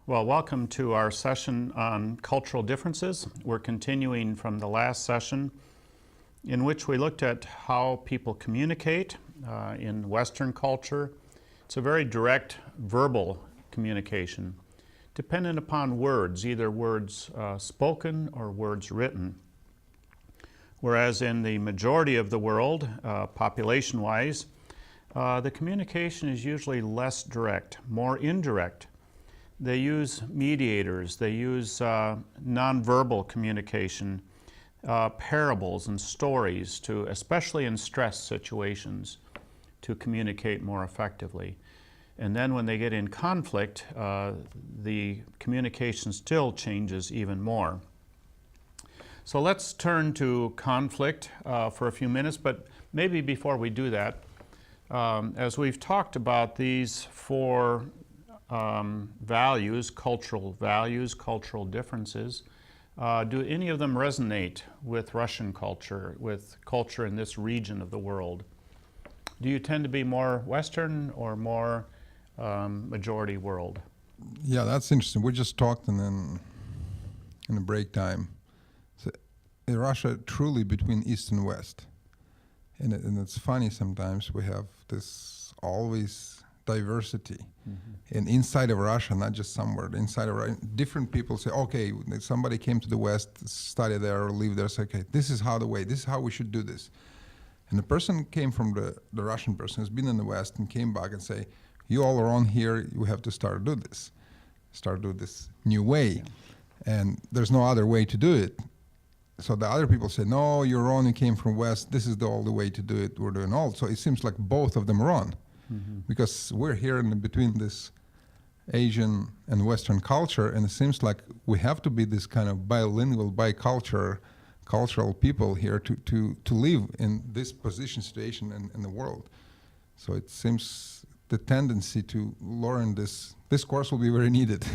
Well, welcome to our session on cultural differences. We're continuing from the last session in which we looked at how people communicate in Western culture. It's a very direct verbal communication, dependent upon words, either words spoken or words written. Whereas in the majority of the world, population-wise, the communication is usually less direct, more indirect. They use mediators, they use nonverbal communication, parables and stories, to, especially in stress situations, to communicate more effectively. And then when they get in conflict, the communication still changes even more. So let's turn to conflict for a few minutes, but maybe before we do that, as we've talked about these four values, cultural differences, do any of them resonate with Russian culture, with culture in this region of the world? Do you tend to be more Western or more majority world? Yeah, that's interesting. We just talked in the break time. So in Russia, truly between East and West. And it's funny sometimes we have this always diversity. Mm-hmm. And inside of Russia, not just somewhere, inside of Russia, different people say, okay, somebody came to the West, study there or live there, say, okay, this is how we should do this. And the person came from the Russian person who's been in the West and came back and say, you all are on here, you have to start do this new way. Yeah. And there's no other way to do it. So the other people say, no, you're wrong, you came from West, this is the only way to do it, we're doing all. So it seems like both of them are wrong. Mm-hmm. Because we're here in between this Asian and Western culture, and it seems like we have to be this kind of bilingual, cultural people here to live in this position situation in the world. So it seems the tendency to learn this course will be very needed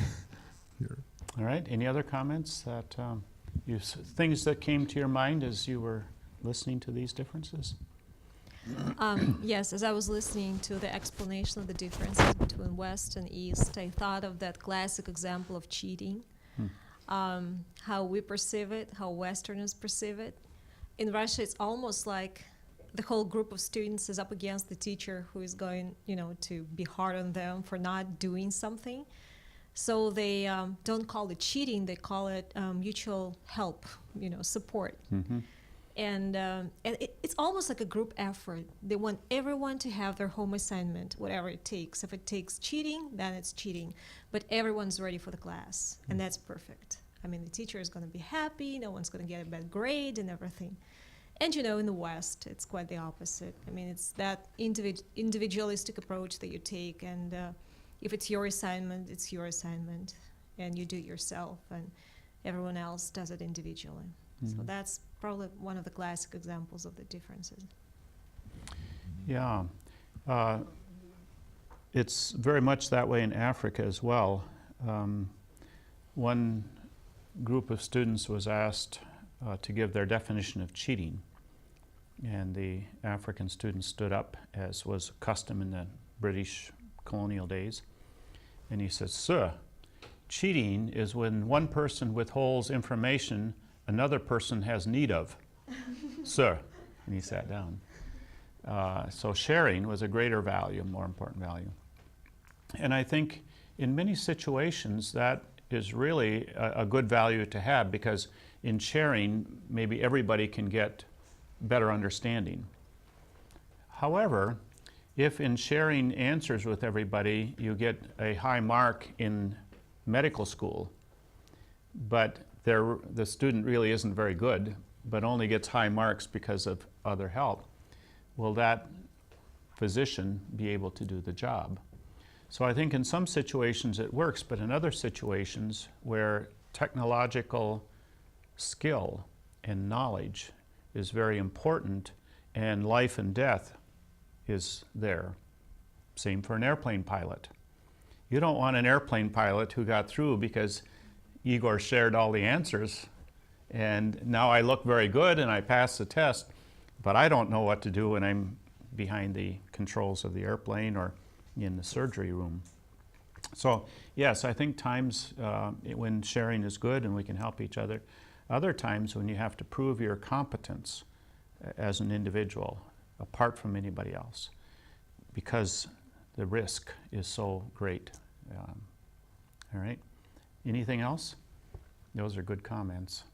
here. All right, any other comments that things that came to your mind as you were listening to these differences? Yes, as I was listening to the explanation of the differences between West and East, I thought of that classic example of cheating, how we perceive it, how Westerners perceive it. In Russia, it's almost like the whole group of students is up against the teacher who is going, to be hard on them for not doing something. So they don't call it cheating, they call it mutual help, support. Mm-hmm. And it's almost like a group effort. They want everyone to have their home assignment, whatever it takes. If it takes cheating, then it's cheating. But everyone's ready for the class, and that's perfect. I mean, the teacher is going to be happy, no one's going to get a bad grade and everything. And in the West, it's quite the opposite. I mean, it's that individualistic approach that you take, and if it's your assignment, it's your assignment, and you do it yourself, and everyone else does it individually. Mm-hmm. So that's probably one of the classic examples of the differences. Yeah, it's very much that way in Africa as well. One group of students was asked to give their definition of cheating, and the African student stood up, as was custom in the British colonial days, and he said, "Sir, cheating is when one person withholds information another person has need of." Sir. And he sat down. So sharing was a greater value, a more important value. And I think in many situations that is really a good value to have, because in sharing, maybe everybody can get better understanding. However, if in sharing answers with everybody, you get a high mark in medical school, but the student really isn't very good, but only gets high marks because of other help, will that physician be able to do the job? So I think in some situations it works, but in other situations where technological skill and knowledge is very important and life and death is there. Same for an airplane pilot. You don't want an airplane pilot who got through because Igor shared all the answers, and now I look very good and I passed the test, but I don't know what to do when I'm behind the controls of the airplane or in the surgery room. So, yes, I think times when sharing is good and we can help each other. Other times when you have to prove your competence as an individual, apart from anybody else, because the risk is so great. All right. Anything else? Those are good comments.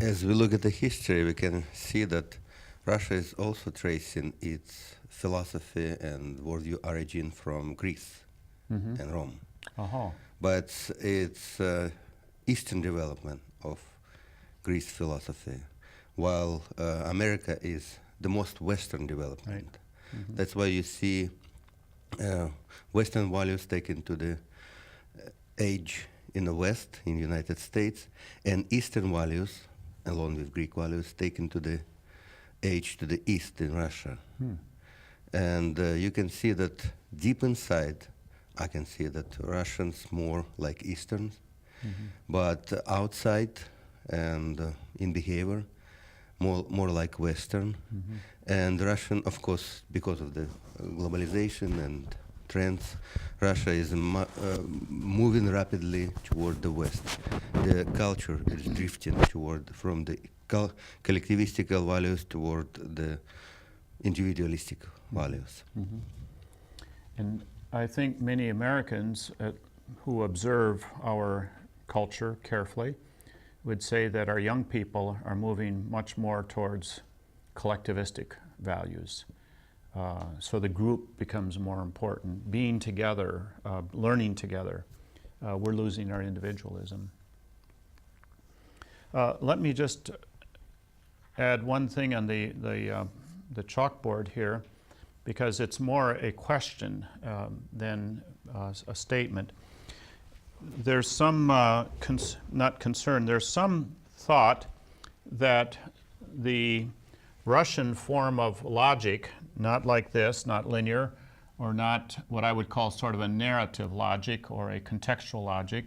As we look at the history, we can see that Russia is also tracing its philosophy and worldview origin from Greece and Rome. Uh-huh. But it's Eastern development of Greece philosophy, while America is the most Western development. That's why you see Western values taken to the age in the West, in the United States, and Eastern values, along with Greek values, taken to the age to the East in Russia. And you can see that deep inside, I can see that Russians more like Easterns, but outside and in behavior, more like Western. And Russian, of course, because of the globalization and trends, Russia is moving rapidly toward the West. The culture is drifting from the collectivistic values toward the individualistic values. And I think many Americans who observe our culture carefully would say that our young people are moving much more towards collectivistic values. So the group becomes more important. Being together, learning together, we're losing our individualism. Let me just add one thing on the chalkboard here, because it's more a question than a statement. There's some, not concern, there's some thought that the Russian form of logic, not like this, not linear, or not what I would call sort of a narrative logic or a contextual logic.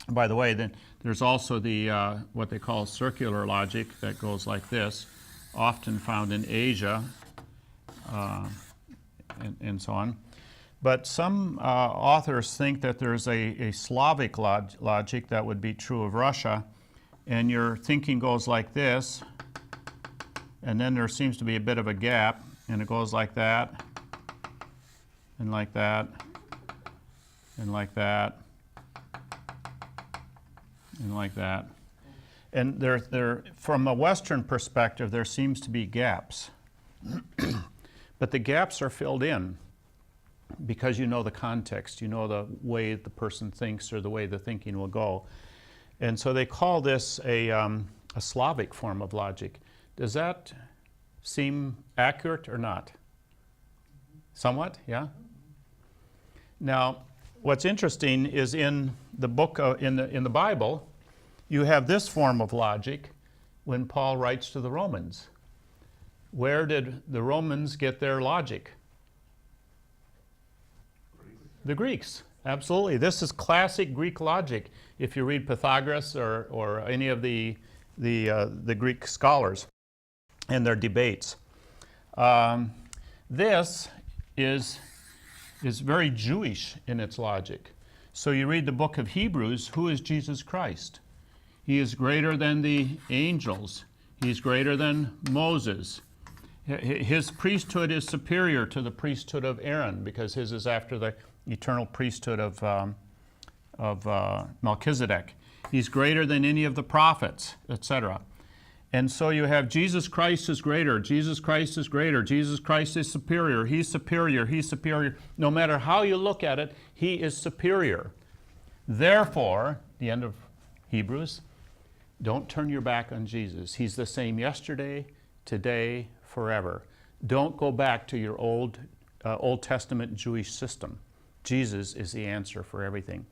By the way, then there's also the what they call circular logic that goes like this, often found in Asia, and so on. But some authors think that there's a Slavic logic that would be true of Russia, and your thinking goes like this, and then there seems to be a bit of a gap, and it goes like that, and like that, and like that, and like that. And there, from a Western perspective, there seems to be gaps. But the gaps are filled in because you know the context, you know the way the person thinks or the way the thinking will go. And so they call this a Slavic form of logic. Does that seem accurate or not? Somewhat, yeah? Now, what's interesting is in the book, in the Bible, you have this form of logic when Paul writes to the Romans. Where did the Romans get their logic? The Greeks, absolutely. This is classic Greek logic. If you read Pythagoras or any of the Greek scholars and their debates, this is very Jewish in its logic. So you read the book of Hebrews. Who is Jesus Christ? He is greater than the angels. He's greater than Moses. His priesthood is superior to the priesthood of Aaron because his is after the eternal priesthood of Melchizedek. He's greater than any of the prophets, etc. And so you have Jesus Christ is greater, Jesus Christ is greater, Jesus Christ is superior, he's superior, he's superior. No matter how you look at it, he is superior. Therefore, the end of Hebrews, don't turn your back on Jesus. He's the same yesterday, today, forever. Don't go back to your Old Testament Jewish system. Jesus is the answer for everything.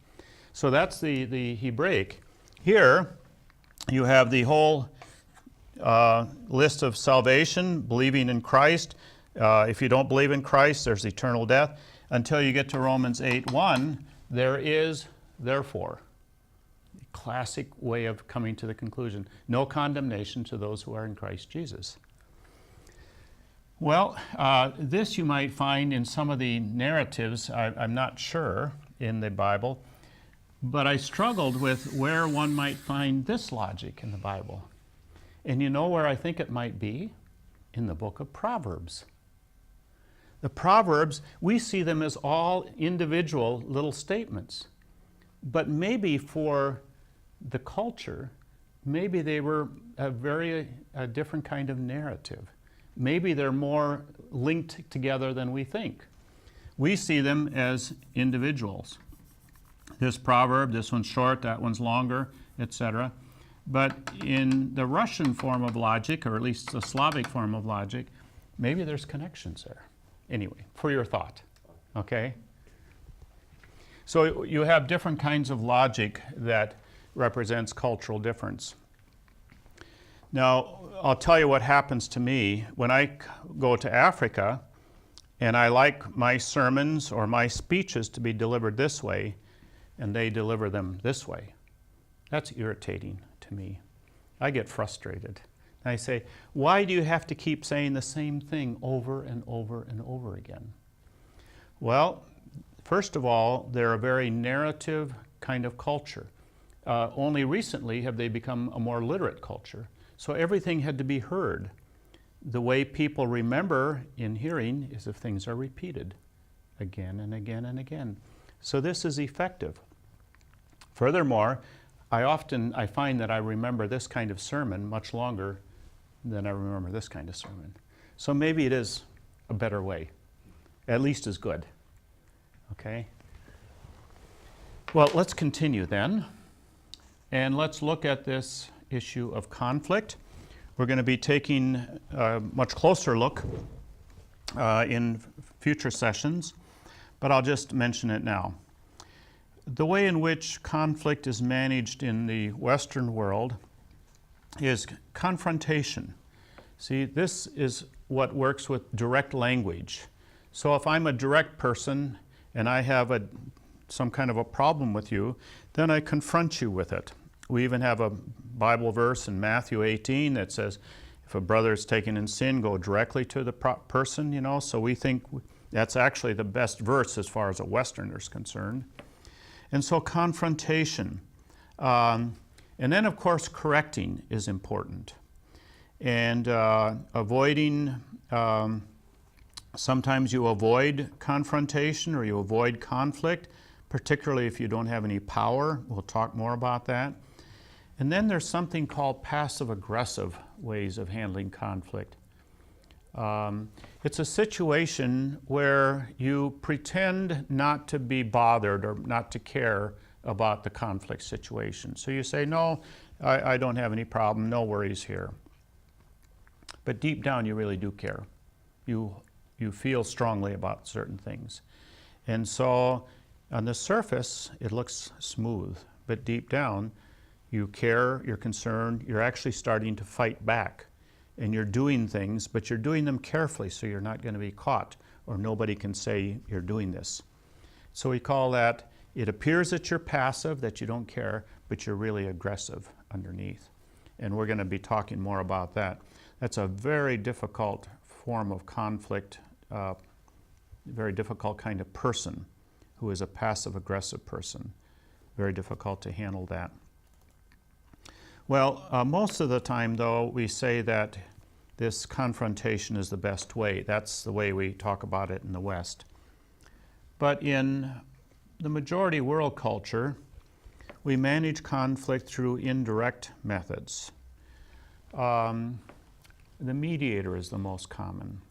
So that's the Hebraic. Here, you have the whole list of salvation, believing in Christ. If you don't believe in Christ, there's eternal death. Until you get to Romans 8:1, there is therefore. Classic way of coming to the conclusion. No condemnation to those who are in Christ Jesus. Well, this you might find in some of the narratives, I'm not sure, in the Bible, but I struggled with where one might find this logic in the Bible. And you know where I think it might be? In the book of Proverbs. The Proverbs, we see them as all individual little statements. But maybe for the culture, maybe they were a different kind of narrative. Maybe they're more linked together than we think. We see them as individuals. This proverb, this one's short, that one's longer, etc. But in the Russian form of logic, or at least the Slavic form of logic, maybe there's connections there. Anyway, for your thought, okay? So you have different kinds of logic that represents cultural difference. Now, I'll tell you what happens to me when I go to Africa and I like my sermons or my speeches to be delivered this way and they deliver them this way. That's irritating to me. I get frustrated. And I say, why do you have to keep saying the same thing over and over and over again? Well, first of all, they're a very narrative kind of culture. Only recently have they become a more literate culture. So everything had to be heard. The way people remember in hearing is if things are repeated again and again and again. So this is effective. Furthermore, I find that I remember this kind of sermon much longer than I remember this kind of sermon. So maybe it is a better way, at least as good. Okay? Well, let's continue then, and let's look at this issue of conflict. We're going to be taking a much closer look in future sessions, but I'll just mention it now. The way in which conflict is managed in the Western world is confrontation. See, this is what works with direct language. So if I'm a direct person and I have some kind of a problem with you, then I confront you with it. We even have a Bible verse in Matthew 18 that says, if a brother is taken in sin, go directly to the person, you know. So we think that's actually the best verse as far as a Westerner is concerned. And so confrontation. And then, of course, correcting is important. And avoiding, sometimes you avoid confrontation or you avoid conflict, particularly if you don't have any power. We'll talk more about that. And then there's something called passive-aggressive ways of handling conflict. It's a situation where you pretend not to be bothered or not to care about the conflict situation. So you say, no, I don't have any problem, no worries here. But deep down you really do care. You feel strongly about certain things. And so on the surface it looks smooth, but deep down you care, you're concerned, you're actually starting to fight back. And you're doing things, but you're doing them carefully so you're not going to be caught or nobody can say you're doing this. So we call that, it appears that you're passive, that you don't care, but you're really aggressive underneath. And we're going to be talking more about that. That's a very difficult form of conflict, very difficult kind of person who is a passive-aggressive person. Very difficult to handle that. Well, most of the time, though, we say that this confrontation is the best way. That's the way we talk about it in the West. But in the majority world culture, we manage conflict through indirect methods. The mediator is the most common.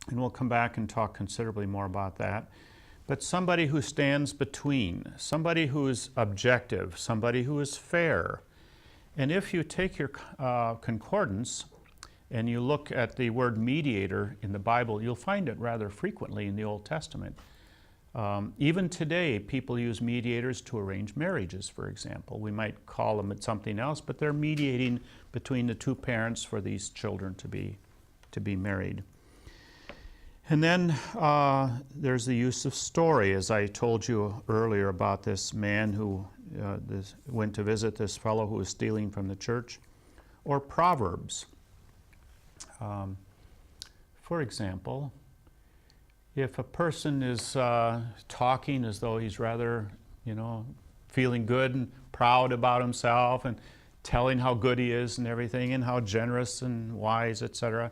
And we'll come back and talk considerably more about that. But somebody who stands between, somebody who is objective, somebody who is fair. And if you take your concordance and you look at the word mediator in the Bible, you'll find it rather frequently in the Old Testament. Even today, people use mediators to arrange marriages, for example. We might call them something else, but they're mediating between the two parents for these children to be married. And then there's the use of story, as I told you earlier about this man who went to visit this fellow who was stealing from the church, or proverbs. For example, if a person is talking as though he's rather, feeling good and proud about himself and telling how good he is and everything and how generous and wise, etc.,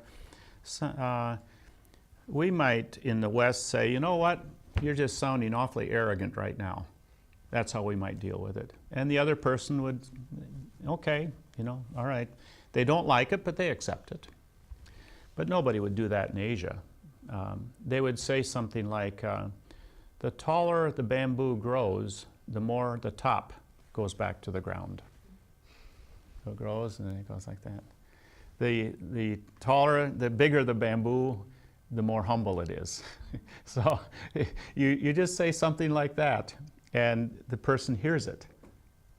we might in the West say, you know what, you're just sounding awfully arrogant right now. That's how we might deal with it. And the other person would, okay, all right. They don't like it, but they accept it. But nobody would do that in Asia. They would say something like, the taller the bamboo grows, the more the top goes back to the ground. So it grows and then it goes like that. The taller, the bigger the bamboo, the more humble it is. So you just say something like that, and the person hears it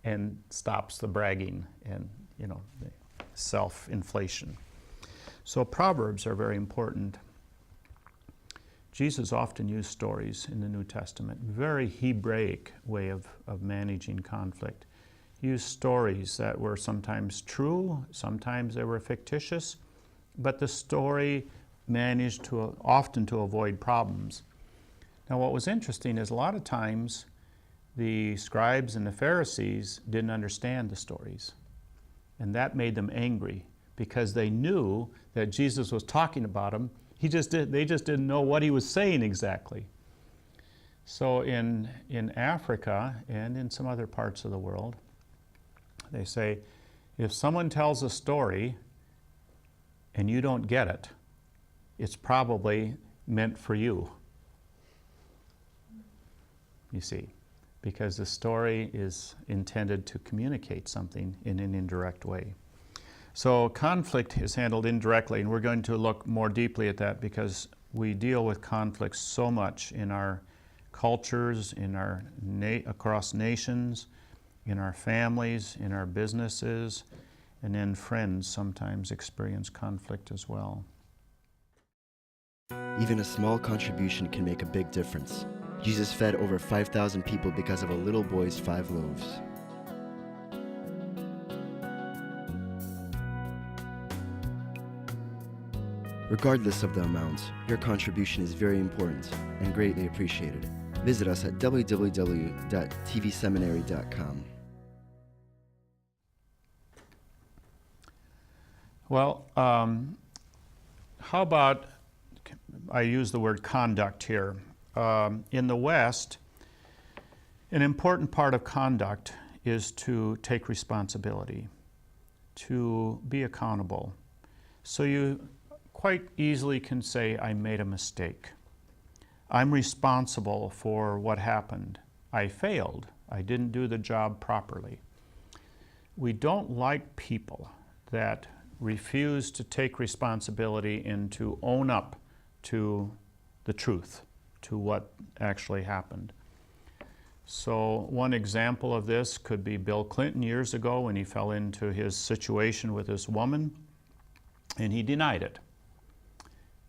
and stops the bragging and, the self-inflation. So Proverbs are very important. Jesus often used stories in the New Testament, very Hebraic way of managing conflict. He used stories that were sometimes true, sometimes they were fictitious, but the story managed often to avoid problems. Now what was interesting is a lot of times the scribes and the Pharisees didn't understand the stories, and that made them angry because they knew that Jesus was talking about them. They just didn't know what he was saying exactly. So in Africa and in some other parts of the world, they say, if someone tells a story and you don't get it, it's probably meant for you. You see, because the story is intended to communicate something in an indirect way. So conflict is handled indirectly, and we're going to look more deeply at that because we deal with conflicts so much in our cultures, across nations, in our families, in our businesses, and then friends sometimes experience conflict as well. Even a small contribution can make a big difference. Jesus fed over 5,000 people because of a little boy's 5 loaves. Regardless of the amount, your contribution is very important and greatly appreciated. Visit us at www.tvseminary.com. Well, how about, I use the word conduct here. In the West, an important part of conduct is to take responsibility, to be accountable. So you quite easily can say, I made a mistake. I'm responsible for what happened. I failed. I didn't do the job properly. We don't like people that refuse to take responsibility and to own up to the truth, to what actually happened. So one example of this could be Bill Clinton years ago when he fell into his situation with this woman, and he denied it.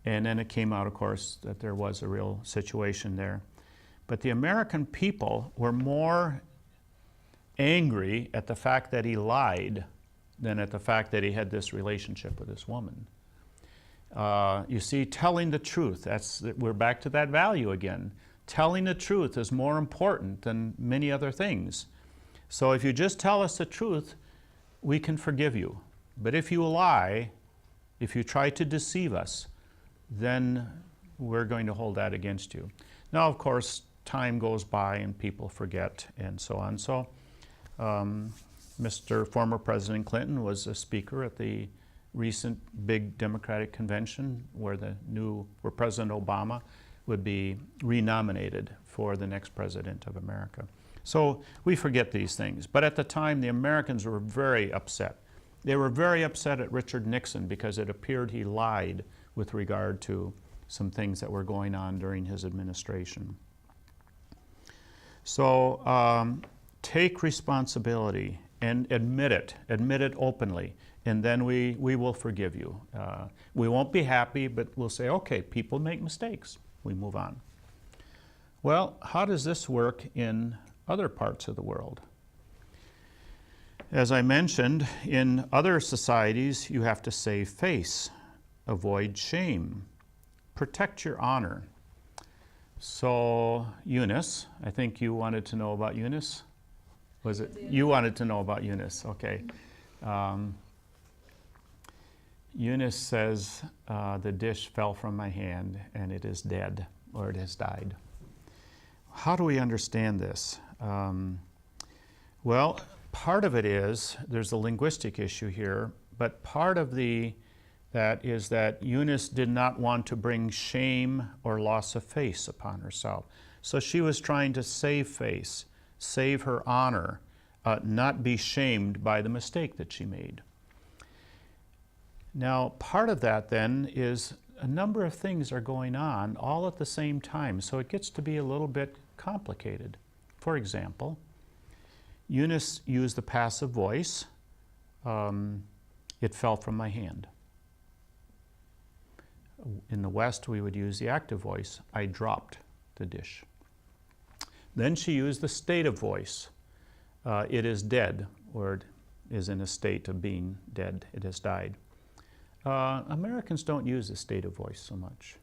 And then it came out, of course, that there was a real situation there. But the American people were more angry at the fact that he lied than at the fact that he had this relationship with this woman. You see, telling the truth, we're back to that value again. Telling the truth is more important than many other things. So if you just tell us the truth, we can forgive you. But if you lie, if you try to deceive us, then we're going to hold that against you. Now, of course, time goes by and people forget and so on. So former President Clinton was a speaker at the recent big Democratic convention where President Obama would be renominated for the next president of America. So we forget these things. But at the time, the Americans were very upset. They were very upset at Richard Nixon because it appeared he lied with regard to some things that were going on during his administration. So take responsibility and admit it openly, and then we will forgive you. We won't be happy, but we'll say, okay, people make mistakes. We move on. Well, how does this work in other parts of the world? As I mentioned, in other societies, you have to save face, avoid shame. protect your honor. So Eunice, I think you wanted to know about Eunice? Was it? You wanted to know about Eunice, okay. Eunice says, the dish fell from my hand and it is dead, or it has died. How do we understand this? Well, part of it is, there's a linguistic issue here, but part of that is that Eunice did not want to bring shame or loss of face upon herself. So she was trying to save face, save her honor, not be shamed by the mistake that she made. Now, part of that then is a number of things are going on all at the same time, so it gets to be a little bit complicated. For example, Eunice used the passive voice, it fell from my hand. In the West, we would use the active voice, I dropped the dish. Then she used the stative voice, it is dead, or it is in a state of being dead, it has died. Americans don't use the stative voice so much,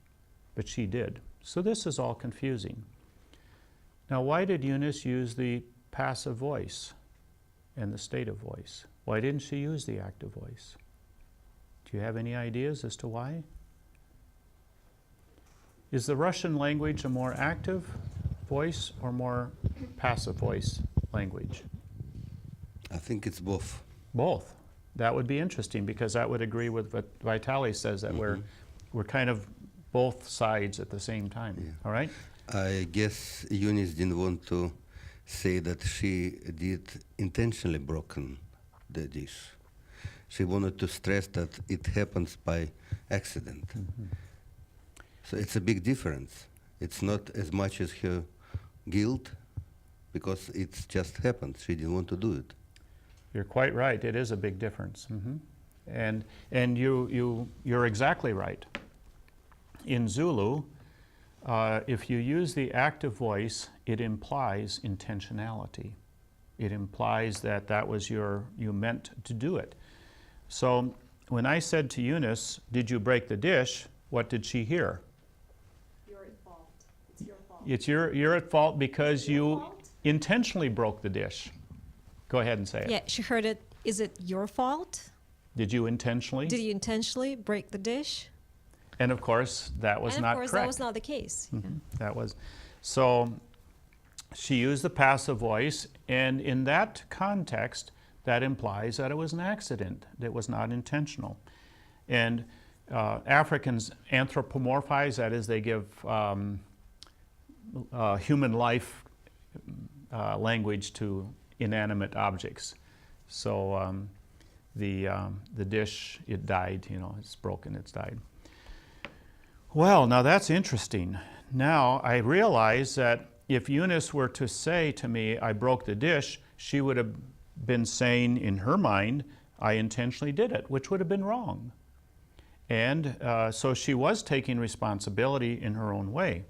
but she did. So this is all confusing. Now, why did Eunice use the passive voice and the stative voice? Why didn't she use the active voice? Do you have any ideas as to why? Is the Russian language a more active voice or more passive voice language? I think it's both. Both. That would be interesting, because that would agree with what Vitaly says, that we're kind of both sides at the same time. Yeah. All right? I guess Eunice didn't want to say that she did intentionally broken the dish. She wanted to stress that it happens by accident. So it's a big difference. It's not as much as her guilt, because it's just happened. She didn't want to do it. You're quite right. It is a big difference. And you're exactly right. In Zulu, if you use the active voice, it implies intentionality. It implies that that was you meant to do it. So when I said to Eunice, did you break the dish? What did she hear? You're at fault. It's your fault. You're at fault because you intentionally broke the dish. Go ahead and say it. Yeah, she heard it. Is it your fault? Did you intentionally? Did you intentionally break the dish? And of course, that was And not of course, correct. that was not the case. Yeah. That was. So she used the passive voice, and in that context, that implies that it was an accident, that it was not intentional. And Africans anthropomorphize, that is, they give human life language to inanimate objects. So the dish, it died, it's broken, it's died. Well, now that's interesting. Now I realize that if Eunice were to say to me, I broke the dish, she would have been saying in her mind, I intentionally did it, which would have been wrong. And so she was taking responsibility in her own way.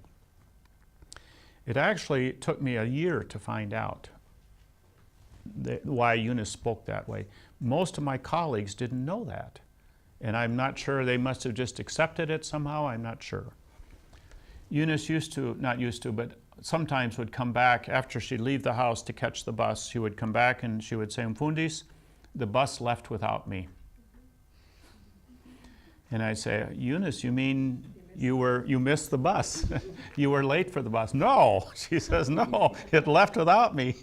It actually took me a year to find out why Eunice spoke that way. Most of my colleagues didn't know that. And I'm not sure, they must have just accepted it somehow, I'm not sure. Eunice but sometimes would come back after she'd leave the house to catch the bus. She would come back and she would say, Mfundis, the bus left without me. And I'd say, Eunice, you mean you missed the bus? You were late for the bus? No, she says, no, it left without me.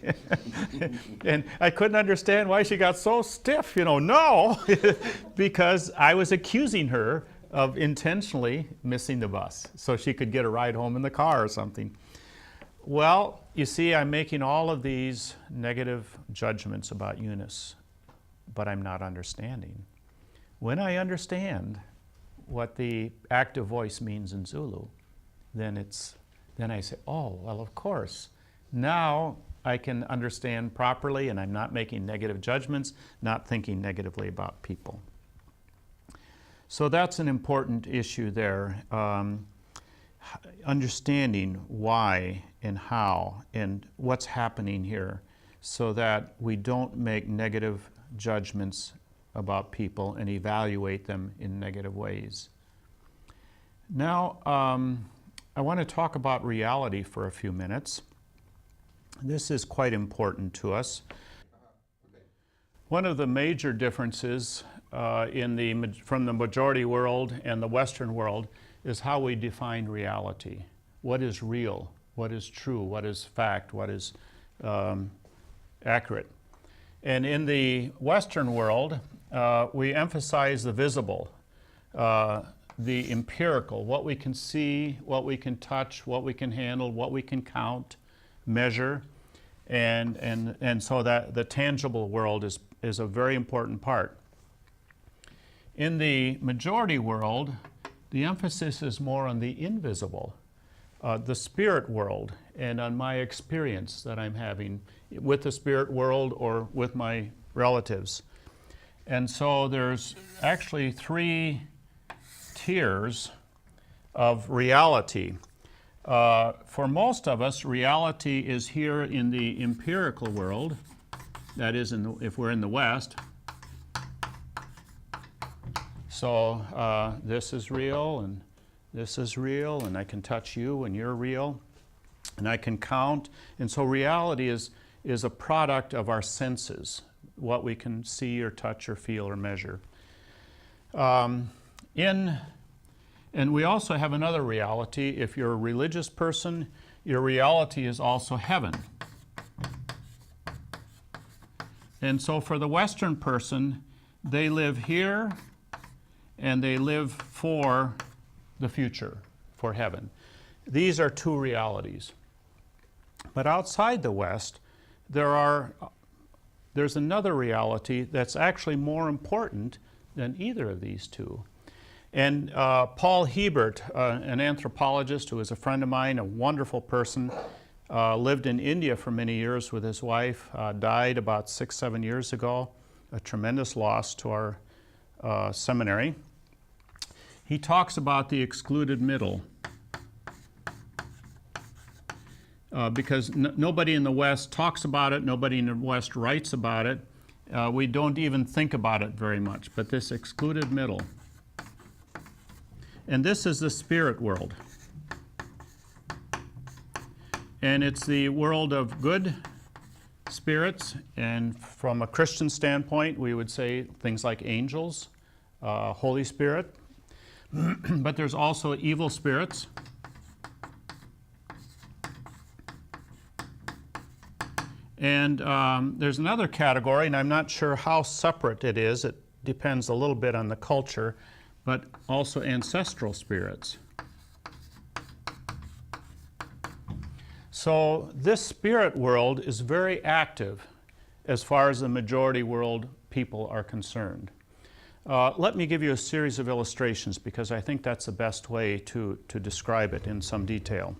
And I couldn't understand why she got so stiff, no, because I was accusing her of intentionally missing the bus so she could get a ride home in the car or something. Well, you see, I'm making all of these negative judgments about Eunice, but I'm not understanding. When I understand what the active voice means in Zulu, then I say, oh, well, of course. Now I can understand properly, and I'm not making negative judgments, not thinking negatively about people. So that's an important issue there. Understanding why and how and what's happening here so that we don't make negative judgments about people and evaluate them in negative ways. Now, I want to talk about reality for a few minutes. This is quite important to us. One of the major differences from the majority world and the Western world is how we define reality. What is real? What is true? What is fact? What is accurate? And in the Western world, we emphasize the visible, the empirical, what we can see, what we can touch, what we can handle, what we can count, measure, and so that the tangible world is a very important part. In the majority world, the emphasis is more on the invisible, the spirit world, and on my experience that I'm having with the spirit world or with my relatives. And so there's actually 3 tiers of reality. For most of us, reality is here in the empirical world. That is, if we're in the West. So this is real, and this is real, and I can touch you, and you're real, and I can count. And so reality is a product of our senses, what we can see or touch or feel or measure. And we also have another reality. If you're a religious person, your reality is also heaven. And so for the Western person, they live here and they live for the future, for heaven. These are 2 realities. But outside the West, there's another reality that's actually more important than either of these 2. And Paul Hebert, an anthropologist who is a friend of mine, a wonderful person, lived in India for many years with his wife, died about 6-7 years ago, a tremendous loss to our seminary. He talks about the excluded middle because nobody in the West talks about it, nobody in the West writes about it. We don't even think about it very much, but this excluded middle. And this is the spirit world. And it's the world of good spirits, and from a Christian standpoint, we would say things like angels, Holy Spirit, but there's also evil spirits. And there's another category, and I'm not sure how separate it is. It depends a little bit on the culture, but also ancestral spirits. So this spirit world is very active as far as the majority world people are concerned. Let me give you a series of illustrations because I think that's the best way to describe it in some detail.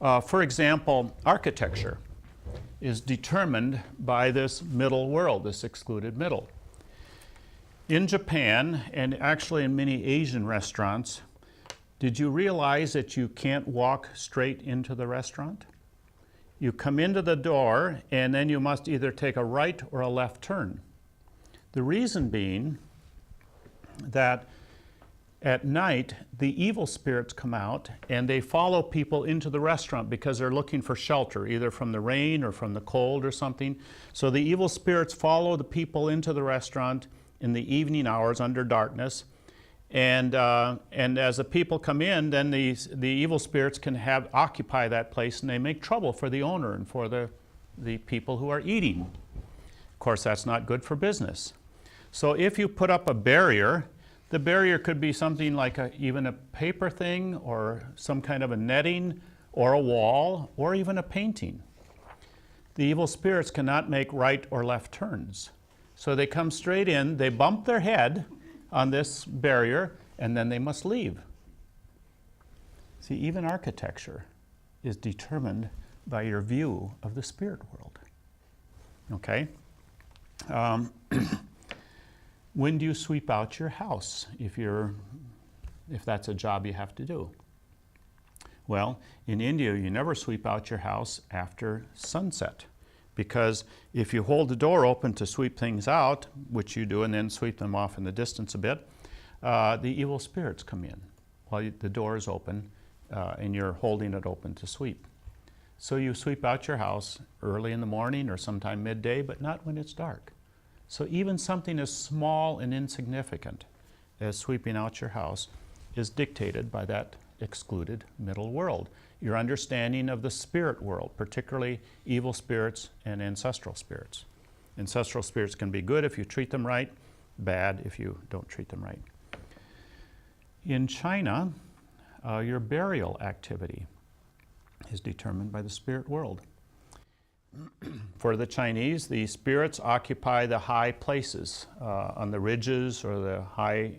For example, architecture is determined by this middle world, this excluded middle. In Japan, and actually in many Asian restaurants, did you realize that you can't walk straight into the restaurant? You come into the door, and then you must either take a right or a left turn. The reason being that at night, the evil spirits come out, and they follow people into the restaurant because they're looking for shelter, either from the rain or from the cold or something. So the evil spirits follow the people into the restaurant in the evening hours under darkness, and as the people come in, then the evil spirits can occupy that place, and they make trouble for the owner and for the people who are eating. Of course, that's not good for business. So if you put up a barrier, the barrier could be something like even a paper thing, or some kind of a netting, or a wall, or even a painting. The evil spirits cannot make right or left turns. So they come straight in, they bump their head on this barrier, and then they must leave. See, even architecture is determined by your view of the spirit world. Okay? When do you sweep out your house if that's a job you have to do? Well, in India, you never sweep out your house after sunset, because if you hold the door open to sweep things out, which you do, and then sweep them off in the distance a bit, the evil spirits come in. while the door is open and you're holding it open to sweep. So you sweep out your house early in the morning or sometime midday, but not when it's dark. So even something as small and insignificant as sweeping out your house is dictated by that excluded middle world. Your understanding of the spirit world, particularly evil spirits and ancestral spirits. Ancestral spirits can be good if you treat them right, bad if you don't treat them right. In China, your burial activity is determined by the spirit world. For the Chinese, the spirits occupy the high places on the ridges or the high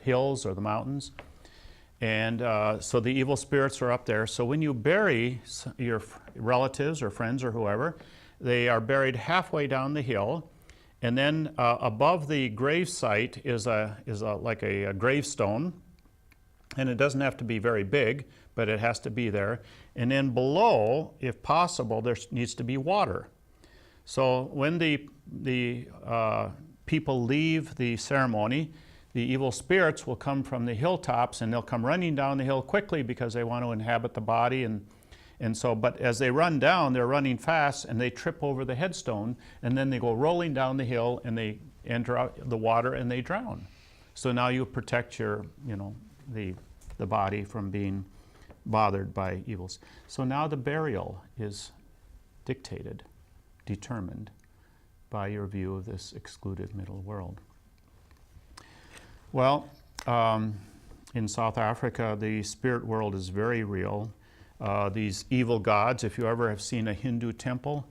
hills or the mountains. And so the evil spirits are up there. So when you bury your relatives or friends or whoever, they are buried halfway down the hill. And then above the grave site is like a gravestone. And it doesn't have to be very big, but it has to be there. And then below, if possible, there needs to be water. So when the people leave the ceremony, the evil spirits will come from the hilltops and they'll come running down the hill quickly because they want to inhabit the body. And so, but as they run down, they're running fast and they trip over the headstone and then they go rolling down the hill and they enter out the water and they drown. So now you protect your, the body from being bothered by evils. So now the burial is determined by your view of this excluded middle world. Well, in South Africa, the spirit world is very real. These evil gods, if you ever have seen a Hindu temple,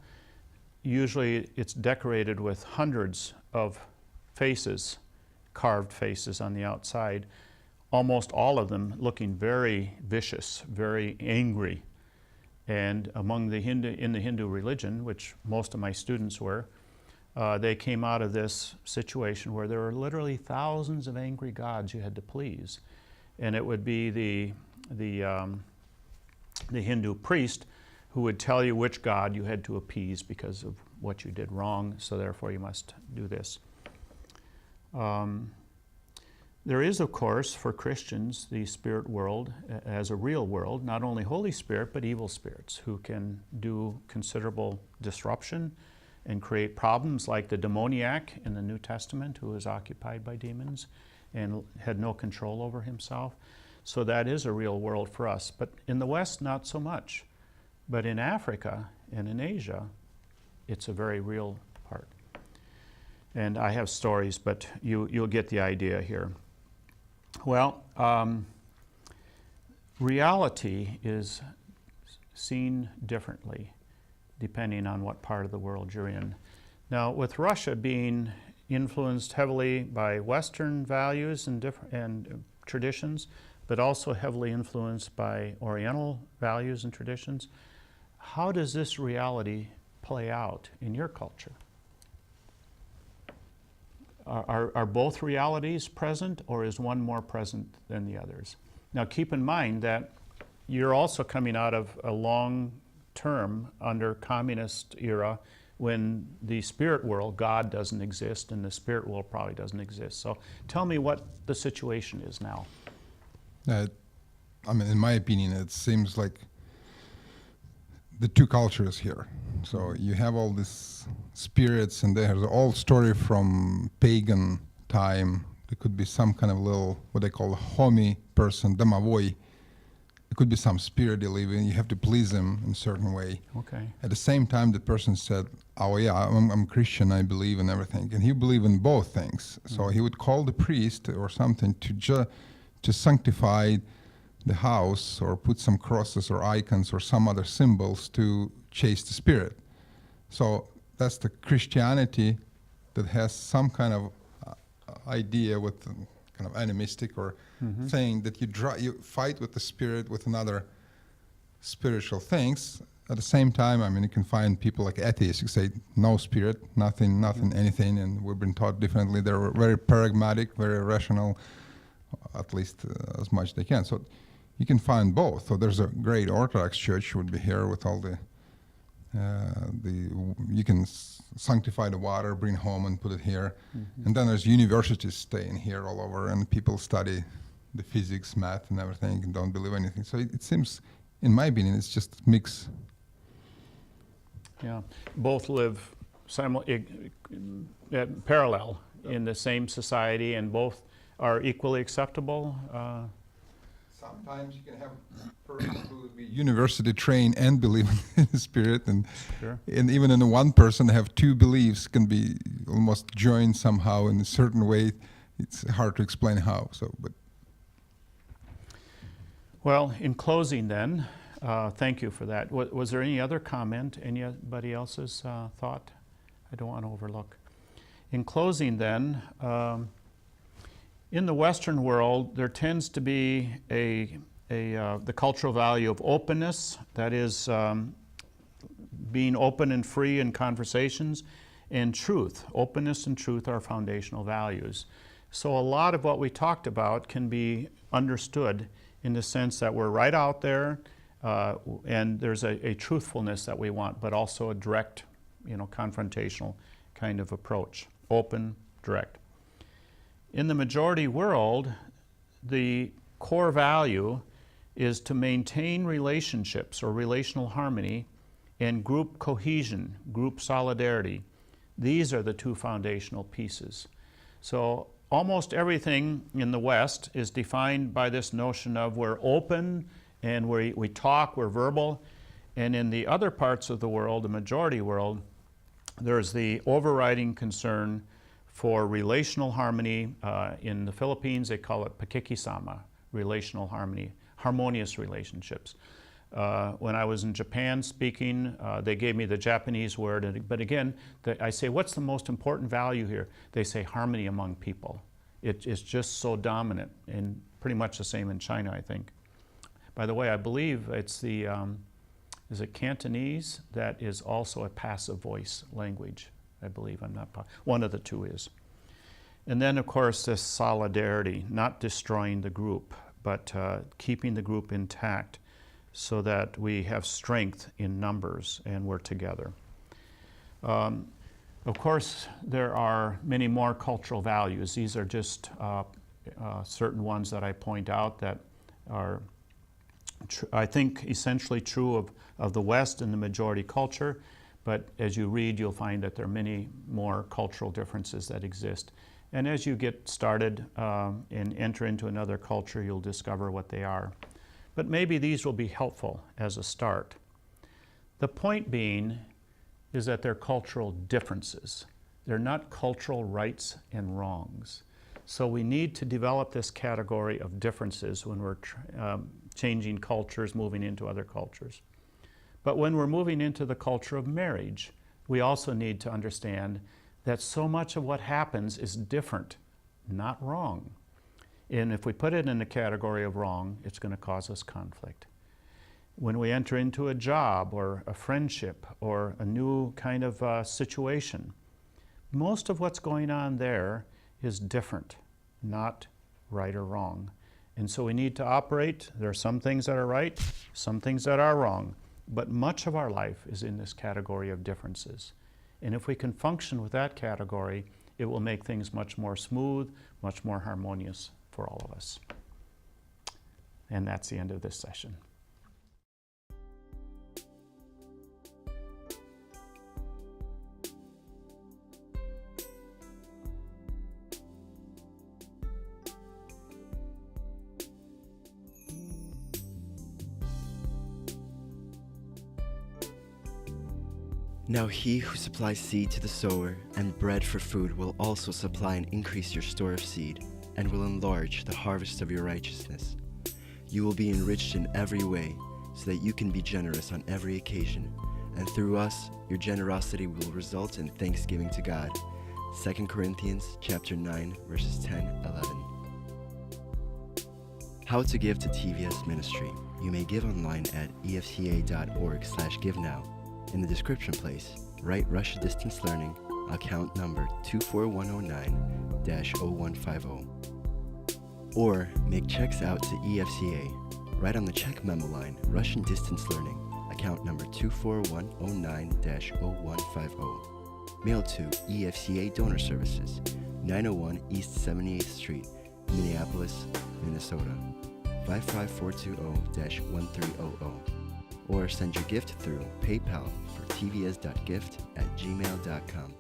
usually it's decorated with hundreds of faces, carved faces on the outside, almost all of them looking very vicious, very angry. And among the in the Hindu religion, which most of my students were, they came out of this situation where there were literally thousands of angry gods you had to please. And it would be the Hindu priest who would tell you which god you had to appease because of what you did wrong, so therefore you must do this. There is, of course, for Christians, the spirit world as a real world, not only Holy Spirit, but evil spirits who can do considerable disruption and create problems, like the demoniac in the New Testament who was occupied by demons and had no control over himself. So that is a real world for us. But in the West, not so much. But in Africa and in Asia, it's a very real part. And I have stories, but you'll get the idea here. Well, reality is seen differently depending on what part of the world you're in. Now, with Russia being influenced heavily by Western values and traditions, but also heavily influenced by Oriental values and traditions, how does this reality play out in your culture? Are both realities present, or is one more present than the others? Now, keep in mind that you're also coming out of a long term under communist era when the spirit world, God doesn't exist, and the spirit world probably doesn't exist. So tell me what the situation is now. I mean, in my opinion, it seems like the two cultures here. So you have all these spirits, and there's an old story from pagan time. There could be some kind of little, what they call homie person, domovoi. It could be some spirit you live in. You have to please him in a certain way. Okay. At the same time, the person said, oh yeah, I'm Christian, I believe in everything. And he believed in both things. So he would call the priest or something to sanctify the house, or put some crosses or icons or some other symbols to chase the spirit. So that's the Christianity that has some kind of idea with kind of animistic or thing that you fight with the spirit with another spiritual things. At the same time, I mean, you can find people like atheists who say no spirit, nothing, anything, and we've been taught differently. They're very pragmatic, very rational, at least as much as they can. So you can find both. So there's a great Orthodox church would be here with all the you can sanctify the water, bring home and put it here. And then there's universities staying here all over, and people study the physics, math, and everything, and don't believe anything. So it seems, in my opinion, it's just mix. Yeah, both live parallel in the same society, and both are equally acceptable. Sometimes you can have a person who will be university trained and believe in the spirit, and Sure. and even in one person have two beliefs can be almost joined somehow in a certain way. It's hard to explain how. So, but Well, in closing then, thank you for that. Was there any other comment, anybody else's thought? I don't want to overlook. In closing then, in the Western world, there tends to be the cultural value of openness, that is, being open and free in conversations, and truth. Openness and truth are foundational values. So a lot of what we talked about can be understood in the sense that we're right out there, and there's a truthfulness that we want, but also a direct, confrontational kind of approach. Open, direct. In the majority world, the core value is to maintain relationships or relational harmony and group cohesion, group solidarity. These are the two foundational pieces. So almost everything in the West is defined by this notion of we're open and we talk, we're verbal. And in the other parts of the world, the majority world, there's the overriding concern for relational harmony. In the Philippines, they call it pakikisama, relational harmony, harmonious relationships. When I was in Japan speaking, they gave me the Japanese word, but again, I say, what's the most important value here? They say harmony among people. It's just so dominant, and pretty much the same in China, I think. By the way, I believe it's is it Cantonese that is also a passive voice language? I believe, one of the two is. And then, of course, this solidarity, not destroying the group, but keeping the group intact so that we have strength in numbers and we're together. Of course, there are many more cultural values. These are just certain ones that I point out that are, I think, essentially true of the West and the majority culture. But as you read, you'll find that there are many more cultural differences that exist. And as you get started and enter into another culture, you'll discover what they are. But maybe these will be helpful as a start. The point being is that they're cultural differences. They're not cultural rights and wrongs. So we need to develop this category of differences when we're changing cultures, moving into other cultures. But when we're moving into the culture of marriage, we also need to understand that so much of what happens is different, not wrong. And if we put it in the category of wrong, it's going to cause us conflict. When we enter into a job or a friendship or a new kind of situation, most of what's going on there is different, not right or wrong. And so we need to operate. There are some things that are right, some things that are wrong. But much of our life is in this category of differences. And if we can function with that category, it will make things much more smooth, much more harmonious for all of us. And that's the end of this session. Now he who supplies seed to the sower and bread for food will also supply and increase your store of seed, and will enlarge the harvest of your righteousness. You will be enriched in every way, so that you can be generous on every occasion, and through us, your generosity will result in thanksgiving to God. 2 Corinthians chapter 9, verses 10-11. How to give to TVS Ministry. You may give online at efca.org/givenow. In the description place, write Russia Distance Learning, account number 24109-0150. Or make checks out to EFCA. Write on the check memo line, Russian Distance Learning, account number 24109-0150. Mail to EFCA Donor Services, 901 East 78th Street, Minneapolis, Minnesota 55420-1300, or send your gift through PayPal for tvs.gift@gmail.com.